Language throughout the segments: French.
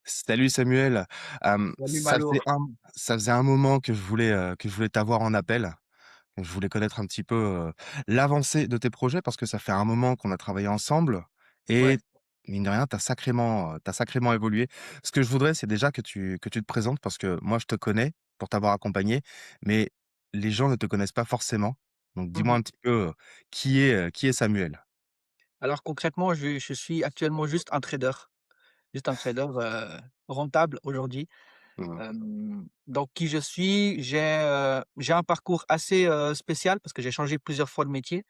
Salut Samuel. Salut Ça Malo. faisait un moment que je voulais t'avoir en appel. Je voulais connaître un petit peu, l'avancée de tes projets parce que ça fait un moment qu'on a travaillé ensemble Ouais. et mine de rien, tu sacrément évolué. Ce que je voudrais, c'est déjà que tu te présentes parce que moi, je te connais pour t'avoir accompagné, mais les gens ne te connaissent pas forcément. Donc dis-moi Mmh. un petit peu, qui est Samuel? Alors concrètement, je suis actuellement juste un trader, rentable aujourd'hui. Mmh. Donc qui je suis? J'ai un parcours assez, spécial parce que j'ai changé plusieurs fois de métier.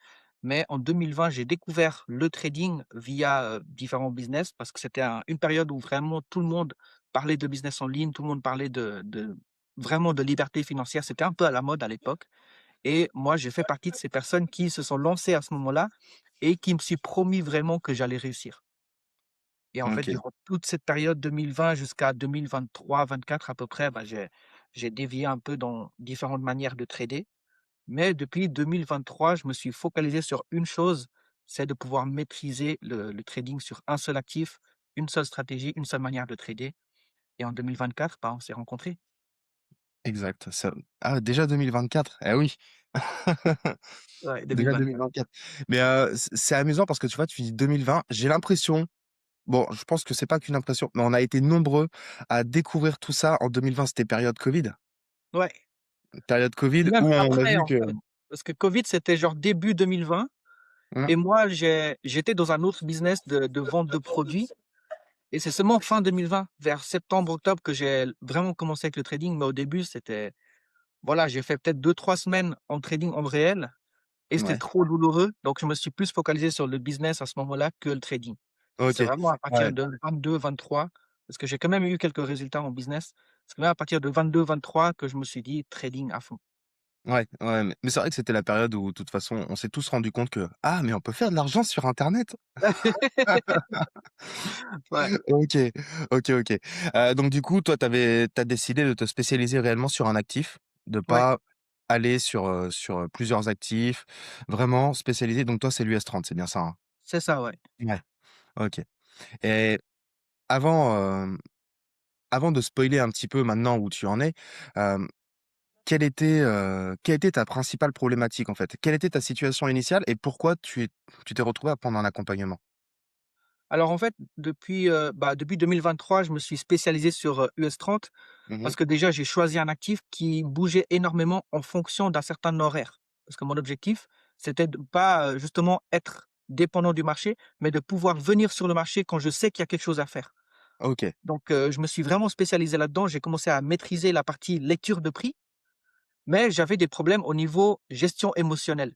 Mais en 2020, j'ai découvert le trading via, différents business parce que c'était une période où vraiment tout le monde parlait de business en ligne, tout le monde parlait de vraiment de liberté financière. C'était un peu à la mode à l'époque. Et moi, j'ai fait partie de ces personnes qui se sont lancées à ce moment-là et qui me suis promis vraiment que j'allais réussir. Et en fait, OK, durant toute cette période 2020 jusqu'à 2023-24 à peu près, bah, j'ai dévié un peu dans différentes manières de trader. Mais depuis 2023, je me suis focalisé sur une chose, c'est de pouvoir maîtriser le trading sur un seul actif, une seule stratégie, une seule manière de trader. Et en 2024, bah, on s'est rencontrés. exact. Déjà 2024? Eh oui! Ouais, Déjà 2024. 2024. Mais, c'est amusant parce que tu vois, tu dis 2020, j'ai l'impression bon, je pense que c'est pas qu'une impression, mais on a été nombreux à découvrir tout ça en 2020, c'était période Covid. Ouais, Période Covid même où on a après vu en que fait, parce que Covid, c'était genre début 2020. mmh, Et moi, j'étais dans un autre business de vente de produits et c'est seulement fin 2020, vers septembre-octobre que j'ai vraiment commencé avec le trading. Mais au début, c'était voilà, j'ai fait peut-être 2 3 semaines en trading en réel et c'était ouais, trop douloureux. Donc je me suis plus focalisé sur le business à ce moment-là que le trading. Et c'est OK. vraiment à partir Ouais, de 22-23, parce que j'ai quand même eu quelques résultats en business. C'est même à partir de 22-23 que je me suis dit: «Trading à fond». ouais, mais c'est vrai que c'était la période où, de toute façon, on s'est tous rendus compte que: «Ah, mais on peut faire de l'argent sur internet!» Ouais, OK, OK. Donc du coup, toi, tu décidé de te spécialiser réellement sur un actif, de ouais, pas aller sur plusieurs actifs, vraiment spécialisé. Donc toi, c'est l'US 30, c'est bien ça, hein? c'est ça, ouais. Ouais, OK. Et avant, avant de spoiler un petit peu maintenant où tu en es, hem, quelle était ta principale problématique, en fait? Quelle était ta situation initiale et pourquoi tu t'es retrouvé à prendre un accompagnement? Alors en fait, depuis 2023, je me suis spécialisé sur, US30 Mmh mh. parce que déjà j'ai choisi un actif qui bougeait énormément en fonction d'un certain horaire. Parce que mon objectif, c'était de pas, justement être dépendant du marché, mais de pouvoir venir sur le marché quand je sais qu'il y a quelque chose à faire. OK, Donc, je me suis vraiment spécialisé là-dedans. J'ai commencé à maîtriser la partie lecture de prix, mais j'avais des problèmes au niveau gestion émotionnelle.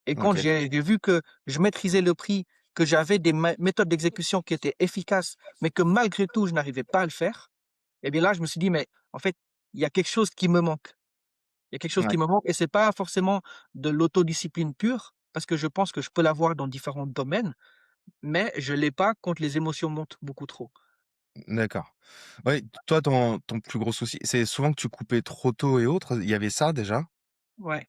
Et quand OK. j'ai vu que je maîtrisais le prix, que j'avais des méthodes d'exécution qui étaient efficaces, mais que malgré tout, je n'arrivais pas à le faire, et bien là, je me suis dit: «Mais en fait, il y a quelque chose qui me manque. Il y a quelque chose Ouais. qui me manque» et c'est pas forcément de l'autodiscipline pure, parce que je pense que je peux l'avoir dans différents domaines, mais je l'ai pas quand les émotions montent beaucoup trop. D'accord. Ouais, toi, ton plus gros souci, c'est souvent que tu coupais trop tôt et autres, il y avait ça déjà? Ouais.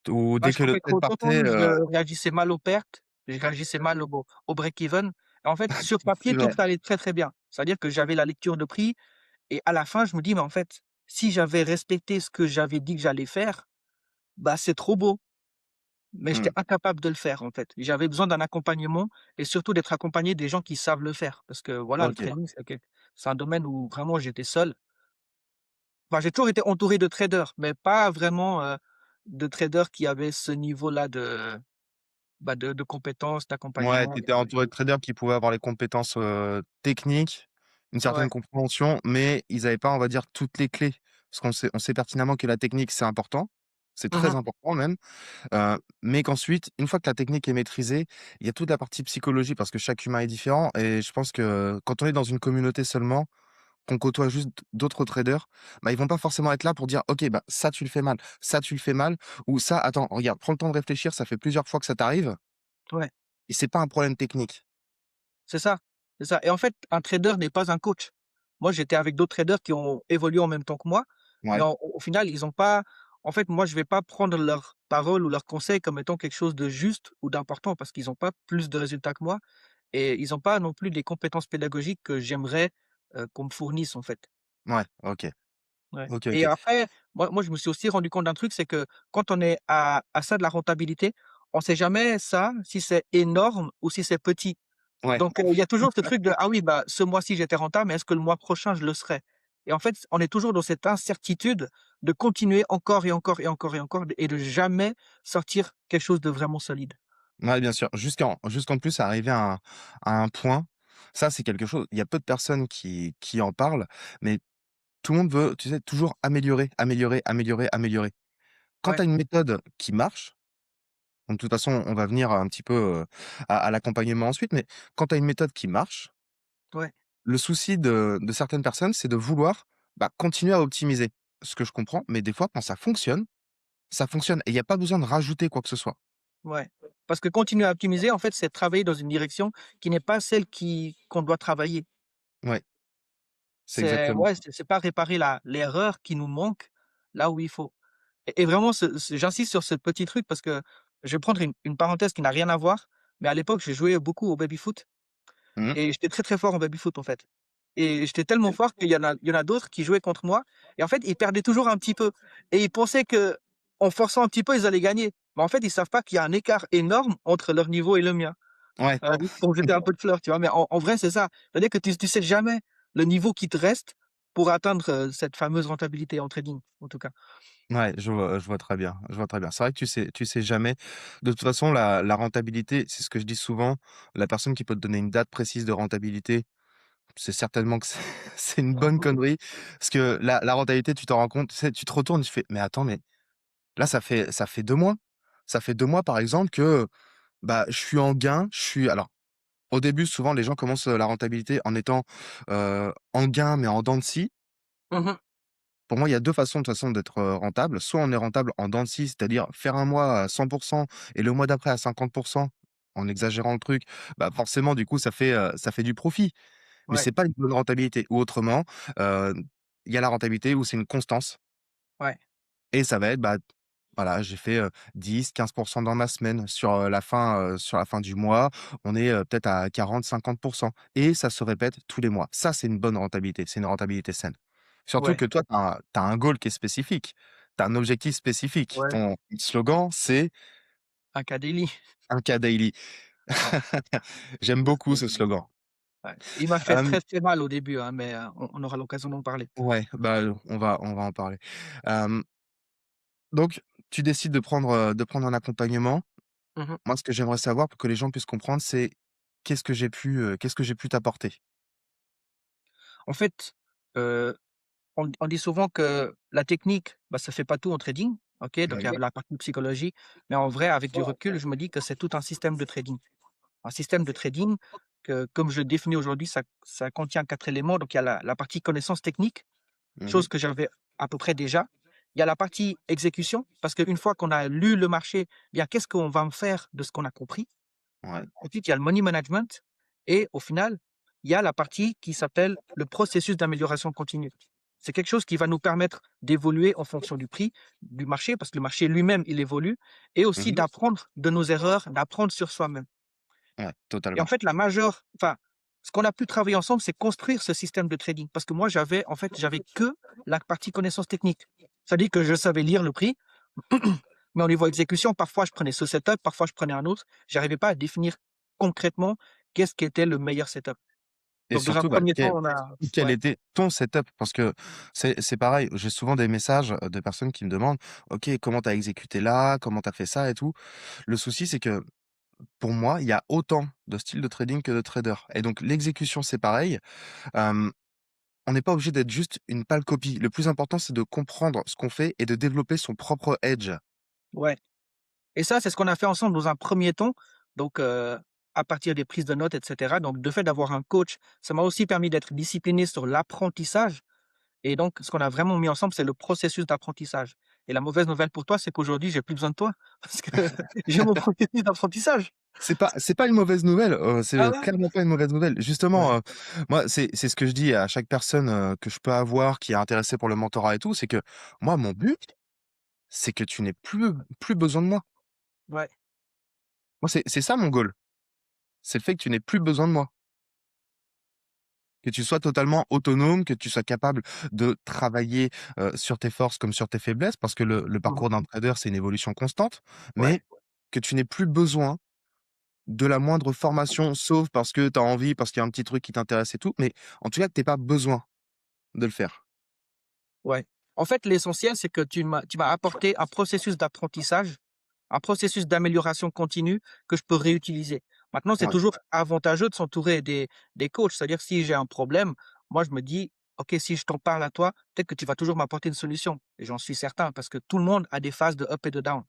Ou Bah, dès je que le coupais trade trop tôt, partait, je réagissais mal aux pertes, je réagissais mal au break-even. Et en fait, sur papier, c'est tout vrai. allait très, très bien. C'est-à-dire que j'avais la lecture de prix. Et à la fin, je me dis: «Mais en fait, si j'avais respecté ce que j'avais dit que j'allais faire, bah, c'est trop beau». Mais j'étais Mmh. incapable de le faire, en fait. J'avais besoin d'un accompagnement et surtout d'être accompagné des gens qui savent le faire. Parce que voilà, le OK. trading, c'est un domaine où vraiment j'étais seul. Enfin, j'ai toujours été entouré de traders, mais pas vraiment, de traders qui avaient ce niveau-là de compétences, Ouais, d'accompagnement tu et étais de entouré de traders qui pouvaient avoir les compétences, techniques, une certaine ouais. compréhension, mais ils avaient pas, on va dire, toutes les clés. Parce on sait pertinemment que la technique, c'est important, c'est Mmh très mh. important même, mais qu'ensuite, une fois que la technique est maîtrisée, il y a toute la partie psychologie parce que chaque humain est différent et je pense que quand on est dans une communauté seulement, qu'on côtoie juste d'autres traders, bah, ils vont pas forcément être là pour dire: «OK, bah, ça tu le fais mal, ça tu le fais mal» ou «Ça, attends, regarde, prends le temps de réfléchir, ça fait plusieurs fois que ça t'arrive Ouais, et c'est pas un problème technique». c'est ça, c'est ça. Et en fait, un trader n'est pas un coach. Moi, j'étais avec d'autres traders qui ont évolué en même temps que moi, mais Ouais. au final, ils ont pas en fait, moi, je vais pas prendre leurs paroles ou leurs conseils comme étant quelque chose de juste ou d'important parce qu'ils ont pas plus de résultats que moi et ils ont pas non plus les compétences pédagogiques que j'aimerais qu'on me fournisse, en fait. Ouais, OK. Ouais OK, et OK. après, moi, je me suis aussi rendu compte d'un truc, c'est que quand on est à ça de la rentabilité, on sait jamais ça, si c'est énorme ou si c'est petit. Ouais, Donc, il y a toujours ce truc de: «Ah oui, bah, ce mois-ci, j'étais rentable, mais est-ce que le mois prochain, je le serai?» Et en fait, on est toujours dans cette incertitude de continuer encore et encore et encore et encore et de jamais sortir quelque chose de vraiment solide. ouais, bien sûr. Jusqu'en plus arriver à un point, ça, c'est quelque chose il y a peu de personnes qui en parlent, mais tout le monde veut, tu sais, toujours améliorer, améliorer, améliorer, améliorer. Quand tu Ouais, as une méthode qui marche, donc de toute façon, on va venir un petit peu, à l'accompagnement ensuite, mais quand tu as une méthode qui marche, ouais, le souci de certaines personnes, c'est de vouloir, bah, continuer à optimiser. Ce que je comprends, mais des fois, quand ça fonctionne et il y a pas besoin de rajouter quoi que ce soit. ouais. Parce que continuer à optimiser, en fait, c'est travailler dans une direction qui n'est pas celle qu'on doit travailler. Ouais, c'est C'est exactement ouais, ça. c'est pas réparer la l'erreur qui nous manque là où il faut. Et vraiment j'insiste sur ce petit truc parce que je vais prendre une parenthèse qui n'a rien à voir, mais à l'époque, j'ai joué beaucoup au baby-foot Mmh. et j'étais très, très fort en baby-foot, en fait. Et j'étais tellement fort qu'il y en a d'autres qui jouaient contre moi et en fait, ils perdaient toujours un petit peu et ils pensaient qu'en forçant un petit peu, ils allaient gagner. Mais en fait, ils savent pas qu'il y a un écart énorme entre leur niveau et le mien. Ouais, Pour me jeter un peu de fleurs, tu vois? Mais en vrai, c'est ça. C'est-à-dire que tu sais jamais le niveau qui te reste pour atteindre, cette fameuse rentabilité en trading, en tout cas. ouais, je vois très bien, je vois très bien. C'est vrai que tu sais jamais. De toute façon, la rentabilité, c'est ce que je dis souvent, la personne qui peut te donner une date précise de rentabilité, c'est certainement que c'est c'est une bonne connerie. Parce que la rentabilité, tu t'en rends compte, tu sais, tu te retournes, tu fais: «Mais attends, mais là, ça fait 2 mois. Ça fait 2 mois, par exemple, que, bah, je suis en gain, je suis» alors, au début, souvent, les gens commencent, la rentabilité en étant, en gain, mais en dents de scie. Mmh mh. Pour moi, il y a 2 façons, de toute façon, d'être, rentable. Soit on est rentable en dents de scie, c'est-à-dire faire un mois à 100 et le mois d'après à 50 en exagérant le truc. Bah, forcément, du coup, ça fait du profit. Mais Ouais, c'est pas une bonne rentabilité. Ou autrement, heu, il y a la rentabilité où c'est une constance ouais, et ça va être, bah, voilà, j'ai fait, 10-15 dans ma semaine. Sur la fin du mois, on est, peut-être à 40-50 et ça se répète tous les mois. Ça, c'est une bonne rentabilité, c'est une rentabilité saine. Surtout ouais, que toi, tu as un goal qui est spécifique. Tu as un objectif spécifique. ouais, Ton slogan, c'est un cas daily. un k daily. Ouais, J'aime beaucoup ce slogan. ouais. Il m'a fait Hem, très, très mal au début, hein, mais on aura l'occasion d'en parler. ouais, bah, on va en parler. Hem, donc tu décides de prendre un accompagnement. Mmh mh. Moi, ce que j'aimerais savoir pour que les gens puissent comprendre, c'est qu'est-ce que j'ai pu t'apporter? En fait, heu, on dit souvent que la technique, bah, ça fait pas tout en trading, OK? Donc il y a Mmh. la partie psychologie, mais en vrai, avec du recul, je me dis que c'est tout un système de trading. Un système de trading que, comme je le définis aujourd'hui, ça contient 4 éléments. Donc il y a la partie connaissance technique, Mmh mh. chose que j'avais à peu près déjà. Il y a la partie exécution, parce qu'une fois qu'on a lu le marché, bien qu'est-ce qu'on va en faire de ce qu'on a compris? Ouais. Ensuite, il y a le money management et au final, il y a la partie qui s'appelle le processus d'amélioration continue. C'est quelque chose qui va nous permettre d'évoluer en fonction du prix du marché, parce que le marché lui-même, il évolue, et aussi Mmh. d'apprendre de nos erreurs, d'apprendre sur soi-même. Ouais, Et en totalement. fait, ce qu'on a pu travailler ensemble, c'est construire ce système de trading. Parce que moi, j'avais que la partie connaissance technique. C'est-à-dire que je savais lire le prix, mais au niveau exécution, parfois je prenais ce setup, parfois je prenais un autre. J'arrivais pas à définir concrètement qu'est-ce qui était le meilleur setup. Et Donc dans un surtout, bah, premier temps, on a quel ouais. était ton setup? Parce que c'est pareil, j'ai souvent des messages, de personnes qui me demandent: «OK, comment tu as exécuté là? Comment tu as fait ça et tout?» Le souci, c'est que pour moi, il y a autant de styles de trading que de traders et donc l'exécution, c'est pareil. Hem, on n'est pas obligé d'être juste une pâle copie. Le plus important, c'est de comprendre ce qu'on fait et de développer son propre edge. Ouais. Et ça, c'est ce qu'on a fait ensemble dans un premier temps. Donc, à partir des prises de notes, et cetera. Donc, de fait d'avoir un coach, ça m'a aussi permis d'être discipliné sur l'apprentissage. Et donc, ce qu'on a vraiment mis ensemble, c'est le processus d'apprentissage. Et la mauvaise nouvelle pour toi, c'est qu'aujourd'hui, j'ai plus besoin de toi parce que j'ai mon processus d'apprentissage. C'est pas une mauvaise nouvelle, Ah c'est ouais? clairement pas une mauvaise nouvelle. Ouais, Justement, moi, c'est ce que je dis à chaque personne, que je peux avoir qui est intéressée pour le mentorat et tout, c'est que moi, mon but, c'est que tu n'aies plus besoin de moi. ouais, Moi, c'est ça mon goal, c'est le fait que tu n'aies plus besoin de moi. Que tu sois totalement autonome, que tu sois capable de travailler, sur tes forces comme sur tes faiblesses, parce que le Mmh. parcours d'un trader, c'est une évolution constante, mais Ouais, que tu n'aies plus besoin de la moindre formation, sauf parce que tu as envie, parce qu'il y a un petit truc qui t'intéresse et tout, mais en tout cas que tu pas besoin de le faire. ouais. En fait, l'essentiel, c'est que tu m'as apporté un processus d'apprentissage, un processus d'amélioration continue que je peux réutiliser. Maintenant, c'est Ouais, toujours avantageux de s'entourer des coachs. C'est-à-dire si j'ai un problème, moi je me dis: «OK, si je t'en parle à toi, peut-être que tu vas toujours m'apporter une solution» et j'en suis certain parce que tout le monde a des phases de up et de down.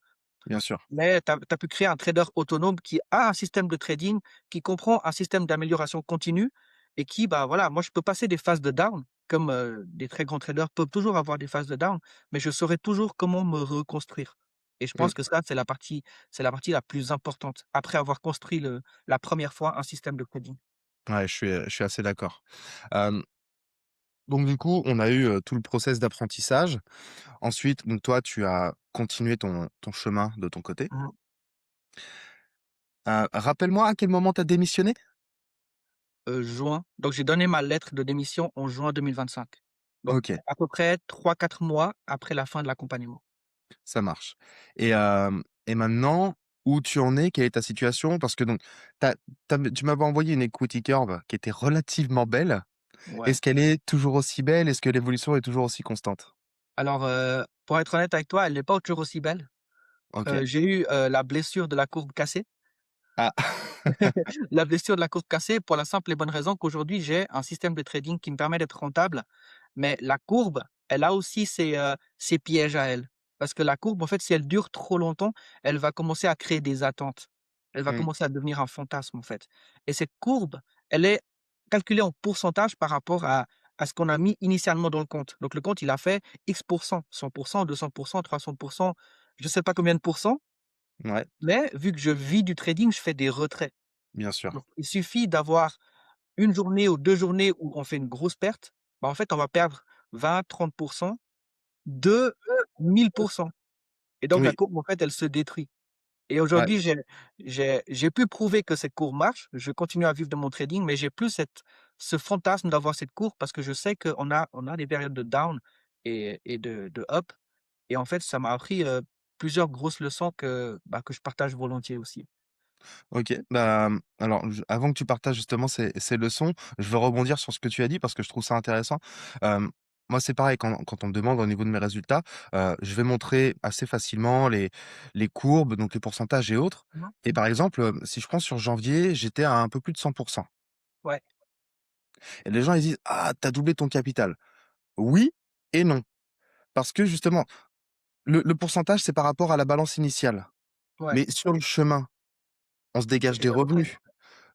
bien sûr. Mais tu as pu créer un trader autonome qui a un système de trading, qui comprend un système d'amélioration continue et qui, bah, voilà, moi je peux passer des phases de down comme, des très grands traders peuvent toujours avoir des phases de down, mais je saurai toujours comment me reconstruire et je Mmh. pense que ça, c'est la partie la plus importante après avoir construit la première fois un système de trading. Ouais, je suis assez d'accord. Hem, donc du coup, on a eu, tout le process d'apprentissage. Ensuite, donc toi, tu as continué ton chemin de ton côté. Mmh. Rappelle-moi à quel moment tu as démissionné? Juin, donc j'ai donné ma lettre de démission en juin 2025. Donc OK, à peu près 3 4 mois après la fin de l'accompagnement. ça marche. Et maintenant, où tu en es? Quelle est ta situation? Parce que donc tu m'avais envoyé une equity curve qui était relativement belle. Ouais. Est-ce qu'elle est toujours aussi belle? Est-ce que l'évolution est toujours aussi constante? Alors, pour être honnête avec toi, elle n'est pas toujours aussi belle. OK. J'ai eu, la blessure de la courbe cassée. Ah! La blessure de la courbe cassée pour la simple et bonne raison qu'aujourd'hui, j'ai un système de trading qui me permet d'être rentable. Mais la courbe, elle a aussi ses pièges à elle. Parce que la courbe, en fait, si elle dure trop longtemps, elle va commencer à créer des attentes. Elle va Mmh, commencer à devenir un fantasme, en fait. Et cette courbe, elle est calculée en pourcentage par rapport à ce qu'on a mis initialement dans le compte. Donc le compte, il a fait X pour cent, 100%, 200%, 300%, je ne sais pas combien de pourcents, ouais, mais vu que je vis du trading, je fais des retraits. bien sûr. Donc il suffit d'avoir une journée ou 2 journées où on fait une grosse perte, bah, en fait, on va perdre 20-30% de 1000. Et donc la Oui, courbe, en fait, elle se détruit. Et ouais, aujourd'hui, j'ai pu prouver que cette courbe marche. Je continue à vivre de mon trading, mais j'ai plus ce fantasme d'avoir cette courbe parce que je sais qu'on a des périodes de down et de up. Et en fait, ça m'a appris, plusieurs grosses leçons que je partage volontiers aussi. OK. Alors avant que tu partages justement ces leçons, je veux rebondir sur ce que tu as dit parce que je trouve ça intéressant. Hem, Moi, c'est pareil quand on me demande au niveau de mes résultats, je vais montrer assez facilement les courbes, donc les pourcentages et autres. Mmh. Et par exemple, si je prends sur janvier, j'étais à un peu plus de 100. Ouais, Et les gens, ils disent: «Ah, tu as doublé ton capital». Oui et non, parce que justement, le pourcentage, c'est par rapport à la balance initiale. ouais, Mais sur le chemin, on se il y dégage a des des retraits. revenus.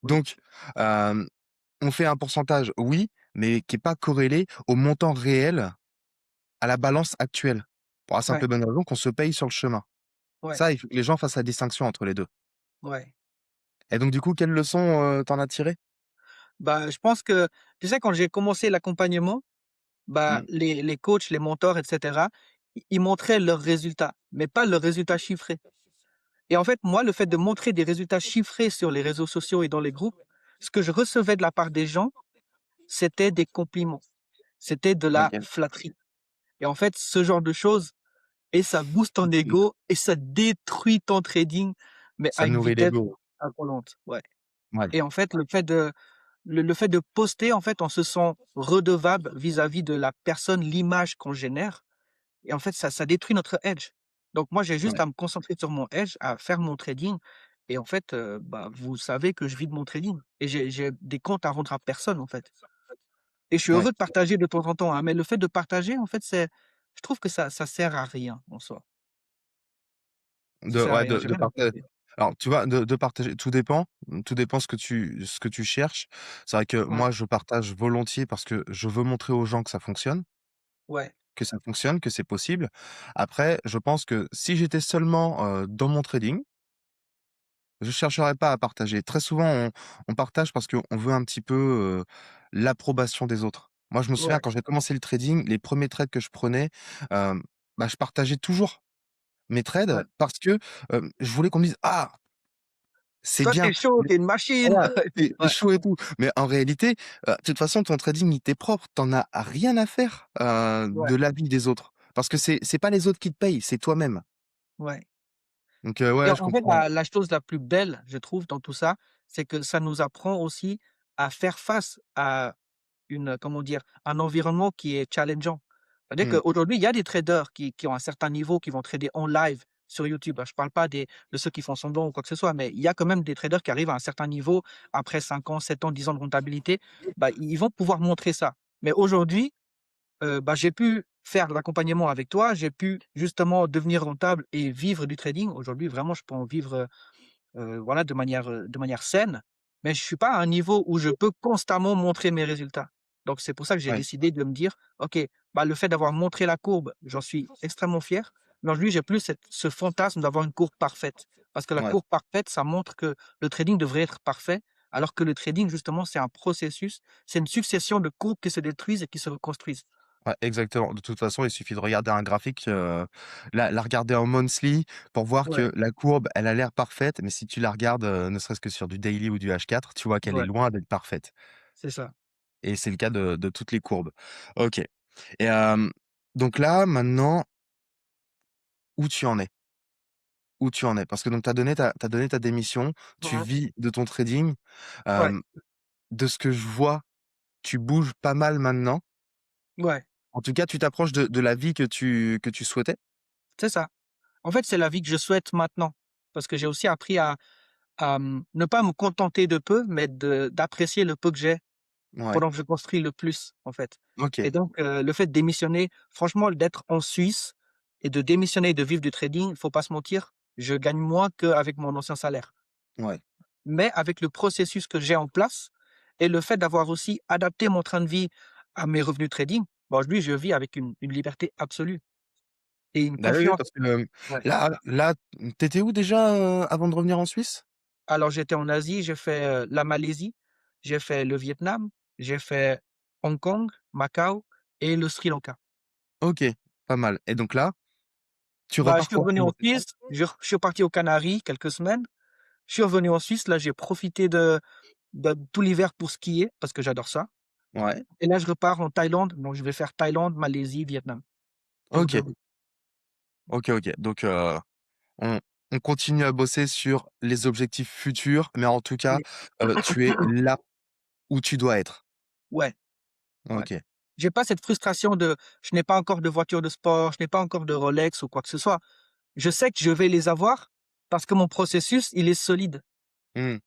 Oui, Donc, hem, on fait un pourcentage, oui, mais qui est pas corrélé au montant réel, à la balance actuelle. Pour la simple ouais, et bonne raison qu'on se paye sur le chemin. ouais, Ça, il faut que les gens fassent la distinction entre les 2. ouais. Et donc du coup, quelle leçon, tu as tirées? Bah, je pense que tu sais, quand j'ai commencé l'accompagnement, bah, Mmh, les coachs, les mentors et cetera, ils montraient leurs résultats, mais pas leurs résultats chiffrés. Et en fait, moi, le fait de montrer des résultats chiffrés sur les réseaux sociaux et dans les groupes, ce que je recevais de la part des gens, c'était des compliments, c'était de la OK. flatterie. Et en fait, ce genre de choses et ça booste ton Mmh, ego et ça détruit ton trading, mais ça à une nourrit vitesse l'ego. insolente. Ouais. Ouais, Et en fait, le fait de poster, en fait, on se sent redevable vis-à-vis de la personne, l'image qu'on génère et en fait, ça détruit notre edge. Donc moi, j'ai juste ouais, à me concentrer sur mon edge, à faire mon trading et en fait, bah, vous savez que je vis de mon trading et j'ai des comptes à rendre à personne, en fait et je suis ouais. heureux de partager de temps en temps, hein, mais le fait de partager, en fait, je trouve que ça sert à rien en soi. Ça De sert à ouais, rien, j'ai de rien à partager. prouver. Alors tu vois, de partager, tout dépend ce que tu cherches. C'est vrai que Ouais, moi, je partage volontiers parce que je veux montrer aux gens ouais, que ça fonctionne, que c'est possible. Après, je pense que si j'étais seulement, dans mon trading, je chercherais pas à partager. Très souvent, on partage parce qu'on veut un petit peu, l'approbation des autres. Moi, je me souviens ouais, quand j'ai commencé le trading, les premiers trades que je prenais, je partageais toujours mes ouais, trades parce que, je voulais qu'on me dise: «Ah! c'est Toi, bien. tu chaud, tu une machine. Voilà, tu Ouais, chaud et tout. Mais en réalité, de toute façon, ton trading, il t'est propre. Tu en as rien à faire, ouais, de l'avis des autres. Parce que c'est pas les autres qui te payent, c'est toi-même. ouais. Donc, Et ouais, je en fait, comprends. la chose la plus belle, je trouve, dans tout ça, c'est que ça nous apprend aussi à faire face à comment dire? Un environnement qui est challengeant. C'est-à-dire Mmh, qu'aujourd'hui, il y a des traders qui ont un certain niveau, qui vont trader en live sur YouTube. Je parle pas de ceux qui font semblant ou quoi que ce soit, mais il y a quand même des traders qui arrivent à un certain niveau, après 5 ans, 7 ans, 10 ans de rentabilité, bah, ils vont pouvoir montrer ça. Mais aujourd'hui, bah, j'ai pu faire de l'accompagnement avec toi, j'ai pu justement devenir rentable et vivre du trading. Aujourd'hui, vraiment, je peux en vivre, voilà, de manière saine, mais je suis pas à un niveau où je peux constamment montrer mes résultats. Donc c'est pour ça que j'ai ouais, décidé de me dire: «OK, bah, le fait d'avoir montré la courbe, j'en suis extrêmement fier, mais aujourd'hui, j'ai plus ce fantasme d'avoir une courbe parfaite». Parce que la ouais. courbe parfaite, ça montre que le trading devrait être parfait, alors que le trading, justement, c'est un processus, c'est une succession de courbes qui se détruisent et qui se reconstruisent. Ouais, exactement. De toute façon, il suffit de regarder un graphique, la regarder en monthly pour voir Ouais, que la courbe, elle a l'air parfaite, mais si tu la regardes, ne serait-ce que sur du daily ou du H4, tu vois qu'elle est ouais, loin d'être parfaite c'est ça. et c'est le cas de toutes les courbes. OK et donc là, maintenant, où tu en es? Où tu en es? Parce que donc tu donné ta démission, tu Mmh. vis de ton trading. Ouais, Hem, de ce que je vois, tu bouges pas mal maintenant. ouais, En tout cas, tu t'approches de la vie que tu souhaitais? c'est ça. En fait, c'est la vie que je souhaite maintenant, parce que j'ai aussi appris ne pas me contenter de peu, mais d'apprécier le peu que j'ai Ouais, pendant que je construis le plus, en fait. OK, Et donc, le fait de démissionner, franchement, d'être en Suisse et de démissionner et de vivre du trading, il faut pas se mentir, je gagne moins qu'avec mon ancien salaire. ouais. Mais avec le processus que j'ai en place et le fait d'avoir aussi adapté mon train de vie à mes revenus trading, bon, aujourd'hui, je vis avec une liberté absolue et une Bah, oui, oui, confiance. parce que, Ouais. là, tu étais où déjà, avant de revenir en Suisse? Alors j'étais en Asie, j'ai fait, la Malaisie, j'ai fait le Vietnam, j'ai fait Hong Kong, Macao et le Sri Lanka. OK, pas mal et donc là, tu Bah, je repars suis quand revenu pour en une récession? Suisse, je suis parti aux Canaries quelques semaines. Je suis revenu en Suisse, là, j'ai profité de tout l'hiver pour skier parce que j'adore ça Ouais, et là, je repars en Thaïlande, donc je vais faire Thaïlande, Malaisie, Vietnam, tour de OK, roue. OK, OK, donc on on continue à bosser sur les objectifs futurs, mais en tout cas, Oui. tu es là où tu dois être. Ouais, ouais. OK, J'ai pas cette frustration de: «Je n'ai pas encore de voiture de sport, je n'ai pas encore de Rolex» ou quoi que ce soit. Je sais que je vais les avoir parce que mon processus, il est solide. mmh,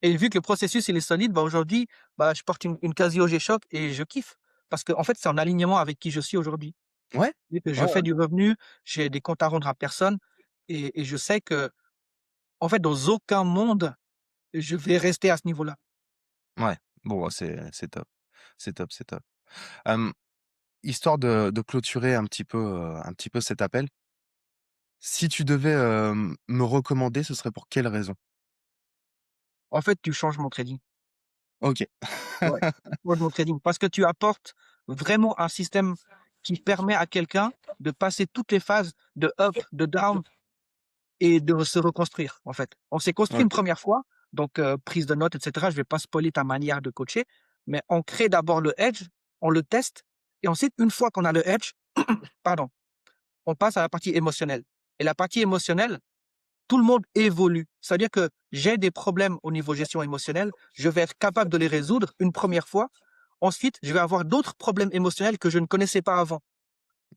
Et vu que le processus, il est solide, bah, aujourd'hui, bah, je porte une Casio G-Shock et je kiffe. Parce qu'en fait, c'est en alignement avec qui je suis aujourd'hui. ouais, Vu que ouais, je fais ouais, du revenu, j'ai des comptes à rendre à personne et je sais que en fait, dans aucun monde, je vais rester à ce niveau-là. ouais. Bon, bah, c'est top, c'est top, c'est top. Hem, histoire de clôturer un petit peu cet appel, si tu devais, me recommander, ce serait pour quelle raison? En fait, tu changes mon trading. OK. Ouais, tu changes mon trading parce que tu apportes vraiment un système qui permet à quelqu'un de passer toutes les phases de up, de down et de se reconstruire, en fait. On s'est construit une OK. première fois, donc prise de notes et cetera. Je vais pas spoiler ta manière de coacher, mais on crée d'abord le edge, on le teste et ensuite une fois qu'on a le edge, pardon, on passe à la partie émotionnelle et la partie émotionnelle, tout le monde évolue. C'est-à-dire que j'ai des problèmes au niveau gestion émotionnelle, je vais être capable de les résoudre une première fois. Ensuite, je vais avoir d'autres problèmes émotionnels que je ne connaissais pas avant.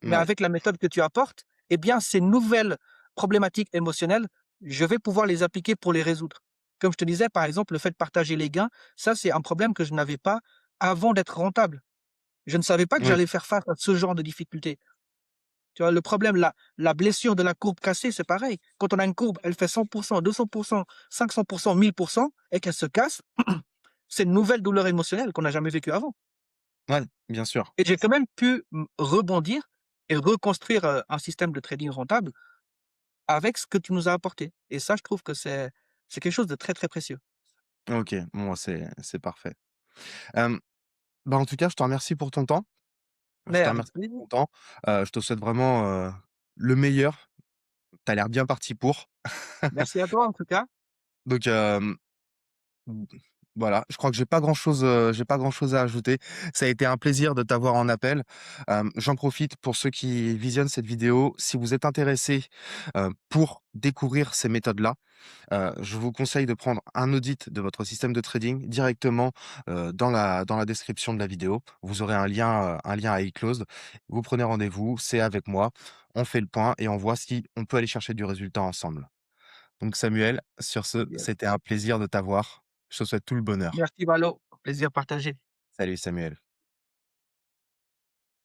Mais Ouais, avec la méthode que tu apportes, eh bien, ces nouvelles problématiques émotionnelles, je vais pouvoir les appliquer pour les résoudre. Comme je te disais, par exemple, le fait de partager les gains, ça, c'est un problème que je n'avais pas avant d'être rentable. Je ne savais pas que oui, j'allais faire face à ce genre de difficultés. Tu vois, le problème, la blessure de la courbe cassée, c'est pareil. Quand on a une courbe, elle fait 100%, 200%, 500%, 1000% et qu'elle se casse, c'est une nouvelle douleur émotionnelle qu'on n'a jamais vécue avant. ouais, bien sûr. Et j'ai quand même pu rebondir et reconstruire un système de trading rentable avec ce que tu nous as apporté et ça, je trouve que c'est quelque chose de très, très précieux. OK, bon, c'est parfait. Hem, bah, en tout cas, je te remercie pour ton temps. Je Mais te avec remercie pour plaisir. ton temps. Je te souhaite vraiment, le meilleur. Tu as l'air bien parti pour. Merci à toi, en tout cas. Donc Mmh, voilà, je crois que j'ai pas grand-chose à ajouter. Ça a été un plaisir de t'avoir en appel. J'en profite pour ceux qui visionnent cette vidéo, si vous êtes intéressés, pour découvrir ces méthodes-là, je vous conseille de prendre un audit de votre système de trading directement, dans la description de la vidéo. Vous aurez un lien à iClose. Vous prenez rendez-vous, c'est avec moi, on fait le point et on voit si on peut aller chercher du résultat ensemble. Donc Samuel, sur ce, Yes. c'était un plaisir de t'avoir. Je te souhaite tout le bonheur. Merci Valo, plaisir partagé. Salut Samuel.